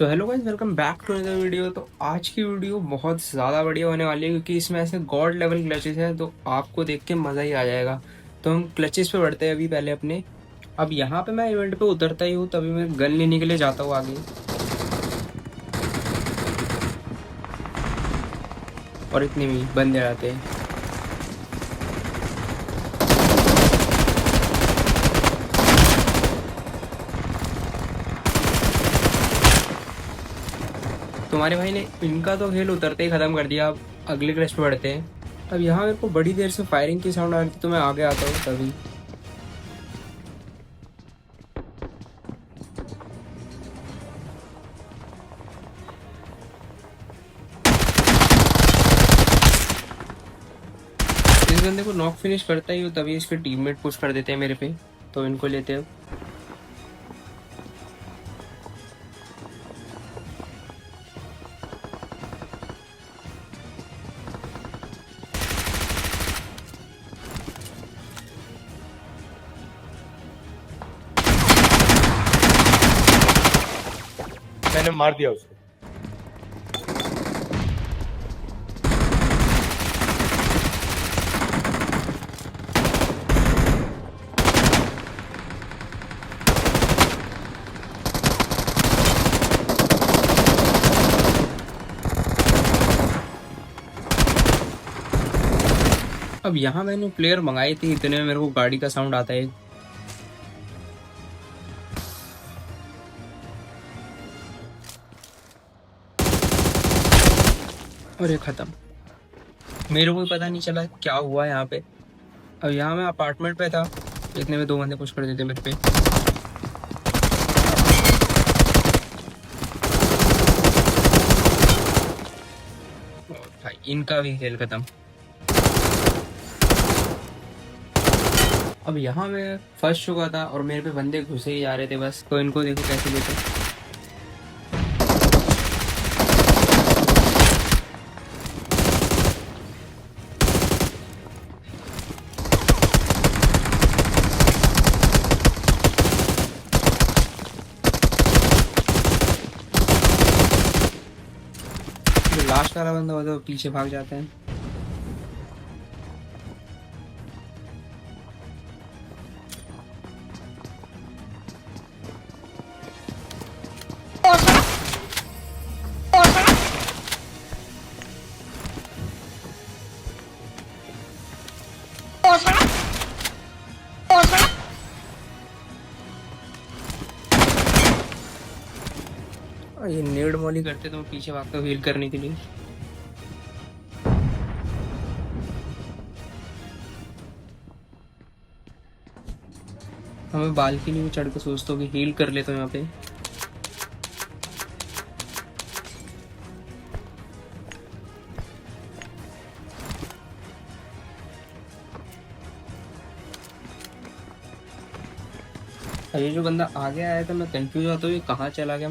तो hello guys, welcome back to another video. तो आज की वीडियो बहुत ज़्यादा बढ़िया होने वाली है क्योंकि इसमें ऐसे गॉड लेवल क्लचेस हैं तो आपको देख के मज़ा ही आ जाएगा। तो हम क्लचेस पे बढ़ते हैं अभी पहले अपने। अब यहाँ पे मैं इवेंट पे उतरता ही हूँ तभी मैं गन लेने के लिए जाता हूँ आगे, और इतने में ही बंदे आते हैं। तुम्हारे भाई ने इनका तो खेल उतरते ही ख़त्म कर दिया। अब अगले क्लच पे बढ़ते हैं। अब यहाँ मेरे को बड़ी देर से फायरिंग की साउंड आ रही थी तो मैं आगे आता हूँ तभी। इस बंदे को नॉक फिनिश करता ही हूँ तभी इसके टीममेट पुश कर देते हैं मेरे पे, तो इनको लेते हैं। मैंने मार दिया उसको। अब यहाँ मैंने प्लेयर मंगाई थी, इतने में मेरे को गाड़ी का साउंड आता है। और ये खत्म। मेरे को भी पता नहीं चला क्या हुआ यहाँ पे। अब यहाँ मैं अपार्टमेंट पे था, इतने में दो बंदे पुश कर देते मेरे पे। और भाई इनका भी खेल खत्म। अब यहाँ मैं फंस चुका था और मेरे पे बंदे घुसे ही जा रहे थे बस, तो इनको देखो कैसे लेते। जो लास्ट वाला बंदा होता है वो पीछे भाग जाते हैं। और ये नेड मॉली करते तो मैं पीछे भागता हूँ हील करने के लिए। हमें बालकनी में चढ़ के सोचता हूँ कि हील कर लेता हूँ यहाँ पे। और ये जो बंदा आगे आया था मैं कंफ्यूज होता हूँ ये कहाँ चला गया।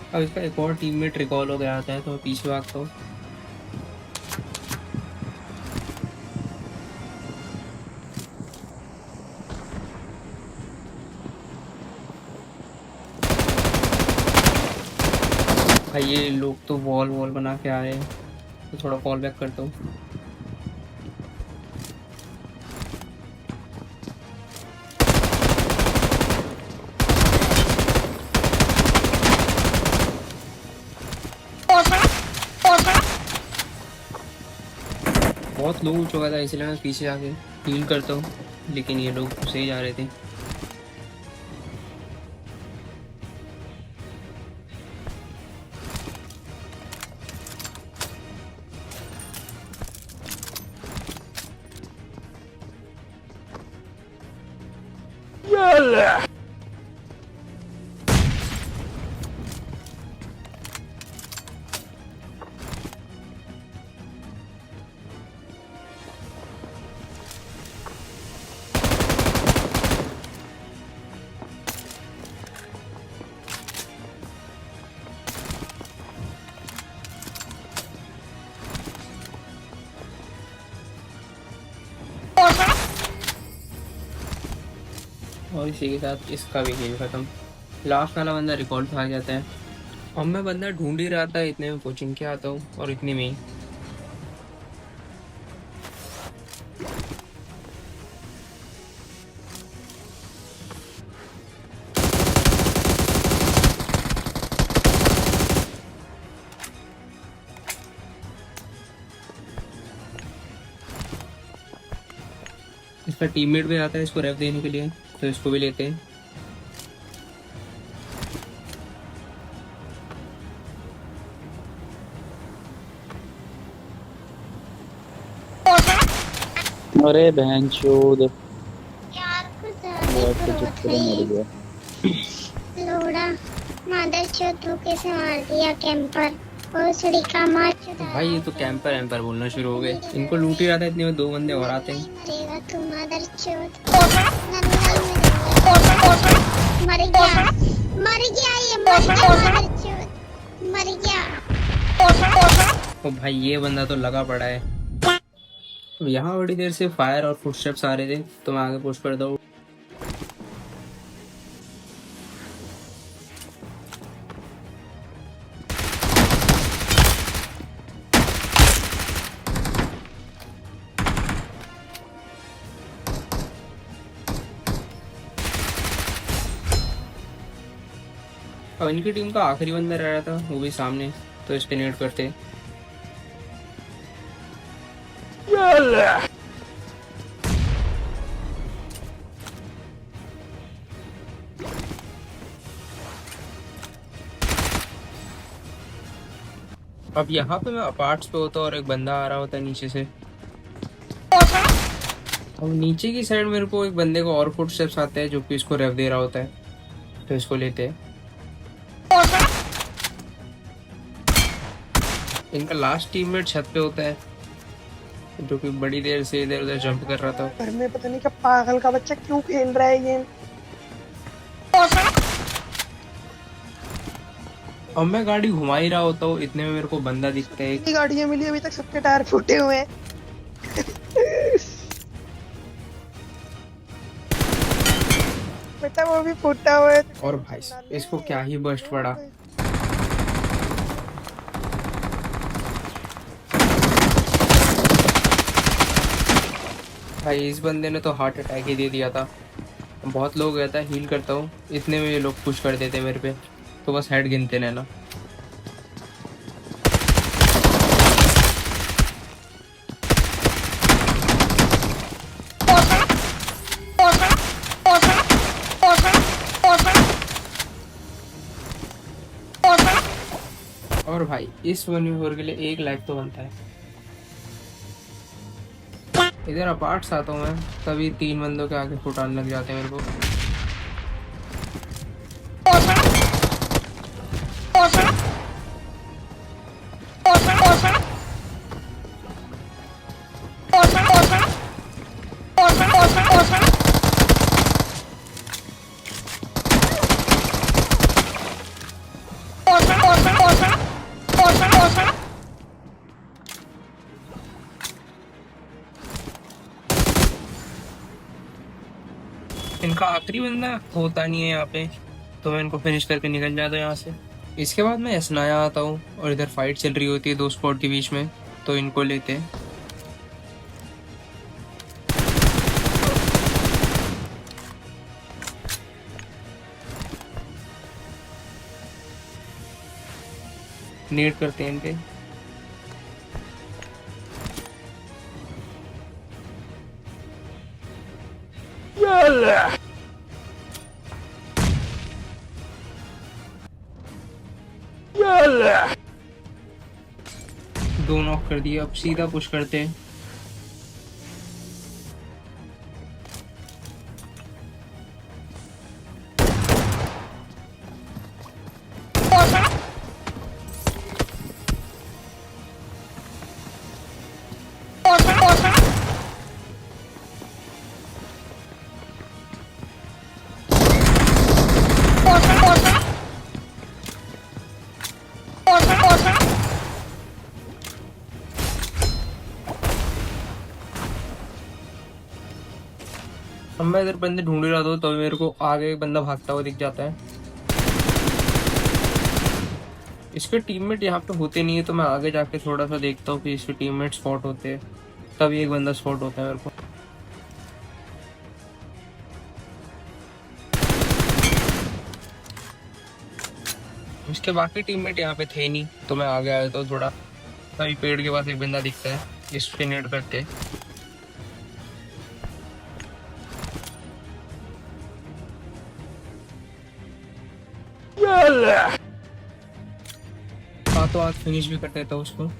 अब इसका एक और टीममेट रिकॉल हो गया आता है तो मैं पीछे भागता हूँ। भाई ये लोग तो वॉल वॉल बना के आ रहे हैं, तो थोड़ा फॉल बैक करता हूँ। बहुत लो हो चुका था इसलिए मैं पीछे आके हील करता हूँ, लेकिन ये लोग घुसे ही जा रहे थे। और इसी के साथ इसका भी खेल खत्म। लास्ट वाला बंदा रिकॉर्ड खा जाता है। अब मैं बंदा ढूंढ ही रहा था, इतने में कोचिंग के आता हूँ और इतने में ही इसका टीममेट भी आता है इसको रेफ देने के लिए, तो इसको भी लेते हैं। अरे बहन चोद यार कुछ के चक्कर में मर गया। लोड़ा मादर चोद तू कैसे मार दिया कैंपर और सुड़ी का मार चुदा। भाई ये तो कैंपर एम्पर बोलना शुरू हो गए। इनको लूट ही रहा था, इतने में दो बंदे और आते हैं। मरेगा तू मादर चोद। मर गया ये मर गया मादर चोद मर गया। ओ भाई ये बंदा तो लगा पड़ा है। यहाँ बड़ी देर से फायर और फुटस्टेप्स आ रहे थे, तो मैं आगे पुश कर दूँ। अब इनकी टीम का आखिरी बंदा रह रहा था, वो भी सामने, तो इस पे नेट करते। अब यहाँ पे मैं अपार्ट्स पे होता और एक बंदा आ रहा होता है नीचे से। अब नीचे की साइड मेरे को एक बंदे को और फुटस्टेप्स आते हैं जो कि इसको रेव दे रहा होता है, तो इसको लेते हैं। इनका लास्ट टीममेट छत पे होता है, जो कि बड़ी देर से इधर उधर जंप कर रहा था। घर में पता नहीं क्या पागल का बच्चा क्यों खेल रहा है गेम। अब मैं गाड़ी घुमा ही रहा होता हूँ, इतने में मेरे को बंदा दिखता है। इतनी गाड़ियां मिली अभी तक सबके टायर फूटे हुए हैं। बेटा वो भी फूटा हुआ है। और भाई इसको क्या ही बस्ट पड़ा। भाई इस बंदे ने तो हार्ट अटैक ही दे दिया था। बहुत लोग गया था, हील करता हूँ, इतने में ये लोग पुश कर देते मेरे पे, तो बस हेड गिनते रहना। और भाई इस 1v4 के लिए 1 लाइक तो बनता है। इधर अपार्ट्स आता हूँ मैं, तभी 3 बंदों के आगे फुटाने लग जाते हैं मेरे को। इनका आखिरी बंदा होता नहीं है यहाँ पे, तो मैं इनको फिनिश करके निकल जाता हूँ यहाँ से। इसके बाद मैं एसनाया आता हूँ और इधर फाइट चल रही होती है 2 स्क्वाड के बीच में, तो इनको लेते हैं। नीड करते हैं इनके। दो नॉक कर दिए, अब सीधा पुश करते हैं। अब मैं इधर बंदे ढूंढ रहा था तो मेरे को आगे एक बंदा भागता हुआ दिख जाता है। इसके टीममेट यहाँ पे होते नहीं है तो मैं आगे जाके थोड़ा सा देखता हूँ कि इसके टीममेट स्पॉट होते हैं, तभी एक बंदा स्पॉट होता है मेरे को। इसके बाकी टीममेट यहाँ पे थे नहीं तो मैं आगे आया तो थोड़ा, तभी पेड़ के पास एक बंदा दिखता है, इस पे नेट करके। हाथों हाथ फिनिश भी कर देता उसको।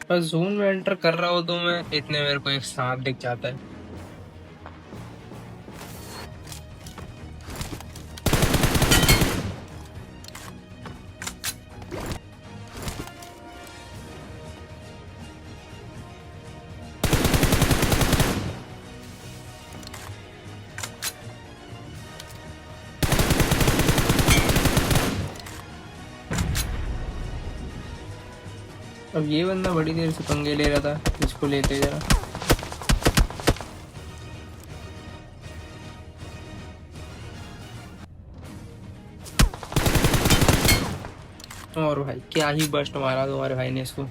बस जोन में एंटर कर रहा हो तो मैं इतने मेरे को एक सांप दिख जाता है। अब ये बंदा बड़ी देर से पंगे ले रहा था, इसको लेते जरा। और भाई क्या ही बस्ट मारा तुम्हारे भाई ने इसको।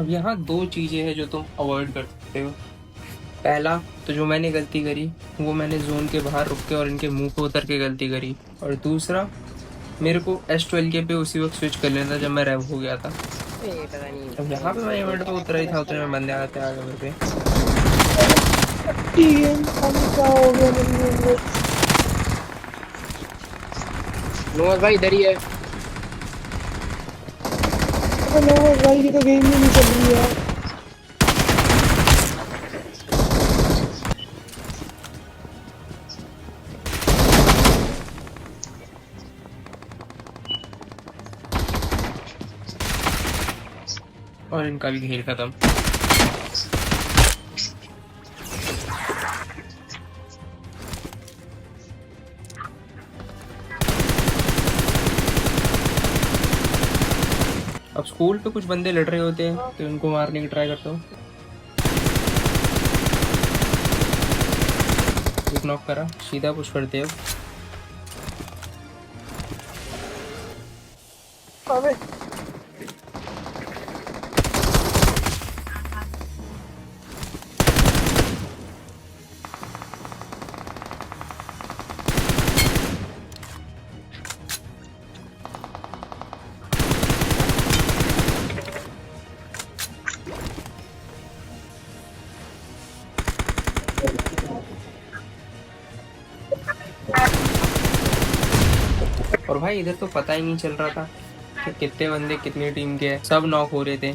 अब यहाँ दो चीजें हैं जो तुम अवॉइड कर सकते हो। पहला तो जो मैंने गलती करी वो मैंने जोन के बाहर रुक के और इनके मुंह पे उतर के गलती करी, और दूसरा मेरे को S12 के पे उसी वक्त स्विच कर लेना था जब मैं रेव हो गया था। अब यहाँ पे मैं इवेंट पे उतरा ही था, उतने में बंदे आते आगे मेरे पे। नोर भाई इधर ही है। भाई की तो गेम ही नहीं चल रही है। और इनका भी खेल खत्म। अब स्कूल पे कुछ बंदे लड़ रहे होते हैं तो उनको मारने की ट्राई करता हूँ। एक नॉक करा, सीधा पुश करते हैं। अबे और भाई इधर तो पता ही नहीं चल रहा था कि कितने बंदे कितनी टीम के हैं, सब नॉक हो रहे थे।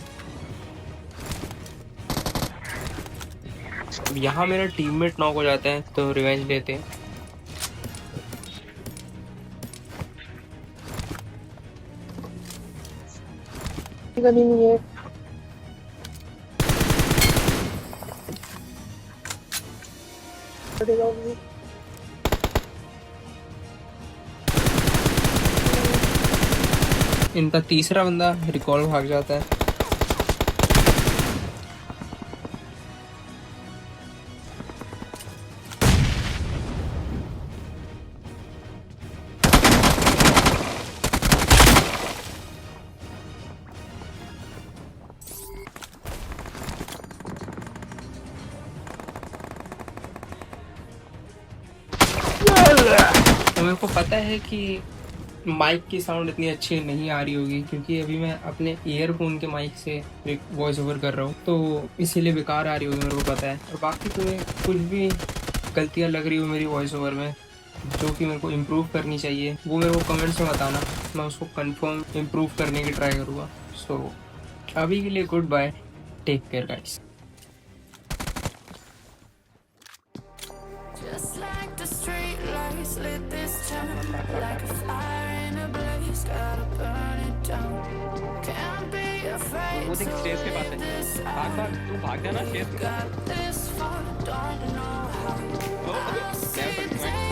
अब यहाँ मेरा टीममेट नॉक हो जाता है तो रिवेंज लेते हैं। गनी नहीं है। इनका तीसरा बंदा रिकॉल भाग जाता है। तो मेरे आपको पता है कि माइक की साउंड इतनी अच्छी नहीं आ रही होगी क्योंकि अभी मैं अपने ईयरफोन के माइक से वॉइस ओवर कर रहा हूँ, तो इसीलिए बेकार आ रही होगी, मेरे को पता है। और बाकी तुम्हें कुछ भी गलतियाँ लग रही हो मेरी वॉइस ओवर में जो कि मेरे को इम्प्रूव करनी चाहिए, वो मेरे को कमेंट्स में बताना, मैं उसको कंफर्म इम्प्रूव करने की ट्राई करूँगा। सो अभी के लिए goodbye, take care guys. Just like the street lights lit this town, like a fire in a blaze, gotta burn it down. Can't be afraid वो देख स्टेज के पास है, भाग भाग तू भाग जाना स्टेज पे। got this far, don't know how. ओ, अबे, मैं